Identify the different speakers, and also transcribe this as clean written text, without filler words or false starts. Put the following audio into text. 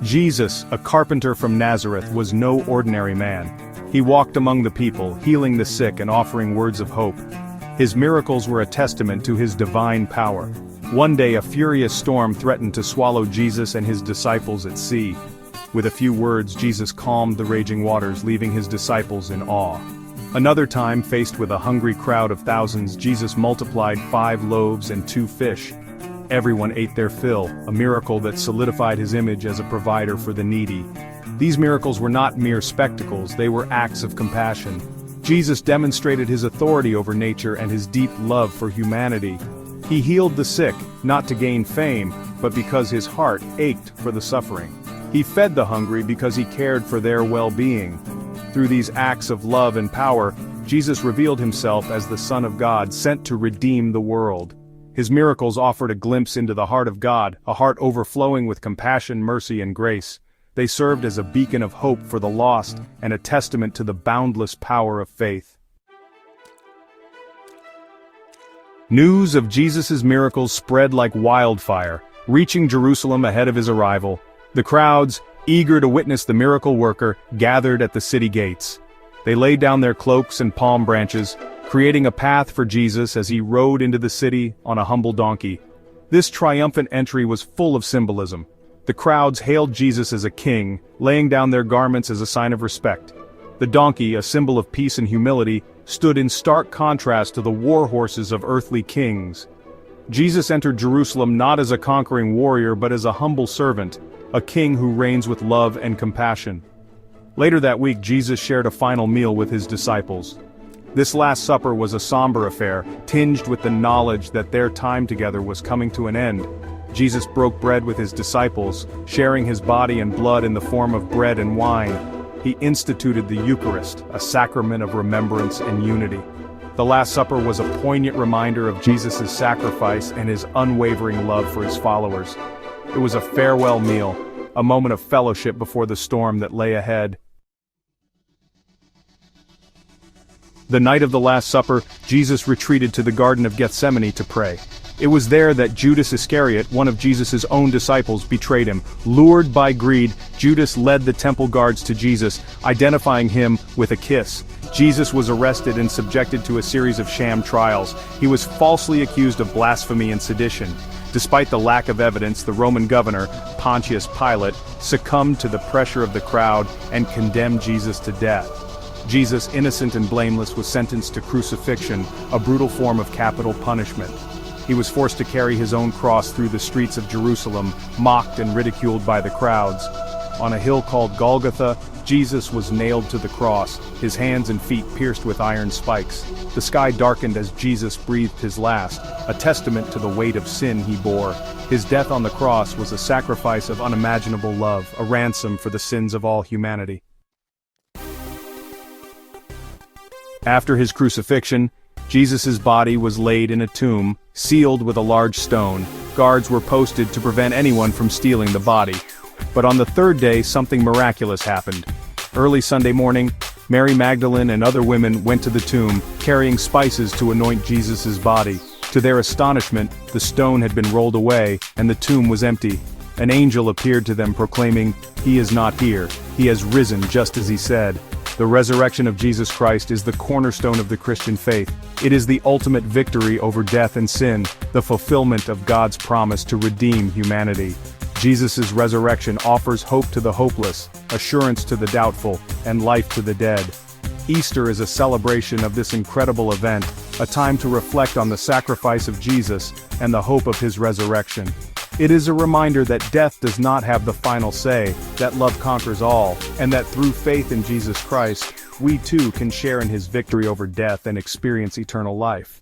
Speaker 1: Jesus, a carpenter from Nazareth, was no ordinary man. He walked among the people, healing the sick and offering words of hope. His miracles were a testament to his divine power. One day a furious storm threatened to swallow Jesus and his disciples at sea. With a few words, Jesus calmed the raging waters, leaving his disciples in awe. Another time, faced with a hungry crowd of thousands, Jesus multiplied 5 loaves and 2 fish. Everyone ate their fill, a miracle that solidified his image as a provider for the needy. These miracles were not mere spectacles, they were acts of compassion. Jesus demonstrated his authority over nature and his deep love for humanity. He healed the sick, not to gain fame, but because his heart ached for the suffering. He fed the hungry because he cared for their well-being. Through these acts of love and power, Jesus revealed himself as the Son of God, sent to redeem the world. His miracles offered a glimpse into the heart of God, a heart overflowing with compassion, mercy, and grace. They served as a beacon of hope for the lost and a testament to the boundless power of faith. News of Jesus' miracles spread like wildfire, reaching Jerusalem ahead of his arrival. The crowds, eager to witness the miracle worker, gathered at the city gates. They laid down their cloaks and palm branches, creating a path for Jesus as he rode into the city on a humble donkey. This triumphant entry was full of symbolism. The crowds hailed Jesus as a king, laying down their garments as a sign of respect. The donkey, a symbol of peace and humility, stood in stark contrast to the war horses of earthly kings. Jesus entered Jerusalem not as a conquering warrior but as a humble servant, a king who reigns with love and compassion. Later that week, Jesus shared a final meal with his disciples. This Last Supper was a somber affair, tinged with the knowledge that their time together was coming to an end. Jesus broke bread with his disciples, sharing his body and blood in the form of bread and wine. He instituted the Eucharist, a sacrament of remembrance and unity. The Last Supper was a poignant reminder of Jesus' sacrifice and his unwavering love for his followers. It was a farewell meal, a moment of fellowship before the storm that lay ahead. The night of the Last Supper, Jesus retreated to the Garden of Gethsemane to pray. It was there that Judas Iscariot, one of Jesus' own disciples, betrayed him. Lured by greed, Judas led the temple guards to Jesus, identifying him with a kiss. Jesus was arrested and subjected to a series of sham trials. He was falsely accused of blasphemy and sedition. Despite the lack of evidence, the Roman governor, Pontius Pilate, succumbed to the pressure of the crowd and condemned Jesus to death. Jesus, innocent and blameless, was sentenced to crucifixion, a brutal form of capital punishment. He was forced to carry his own cross through the streets of Jerusalem, mocked and ridiculed by the crowds. On a hill called Golgotha, Jesus was nailed to the cross, his hands and feet pierced with iron spikes. The sky darkened as Jesus breathed his last, a testament to the weight of sin he bore. His death on the cross was a sacrifice of unimaginable love, a ransom for the sins of all humanity. After his crucifixion, Jesus' body was laid in a tomb, sealed with a large stone. Guards were posted to prevent anyone from stealing the body. But on the third day, something miraculous happened. Early Sunday morning, Mary Magdalene and other women went to the tomb, carrying spices to anoint Jesus' body. To their astonishment, the stone had been rolled away, and the tomb was empty. An angel appeared to them proclaiming, "He is not here. He has risen just as he said." The resurrection of Jesus Christ is the cornerstone of the Christian faith. It is the ultimate victory over death and sin, the fulfillment of God's promise to redeem humanity. Jesus' resurrection offers hope to the hopeless, assurance to the doubtful, and life to the dead. Easter is a celebration of this incredible event, a time to reflect on the sacrifice of Jesus and the hope of his resurrection. It is a reminder that death does not have the final say, that love conquers all, and that through faith in Jesus Christ, we too can share in his victory over death and experience eternal life.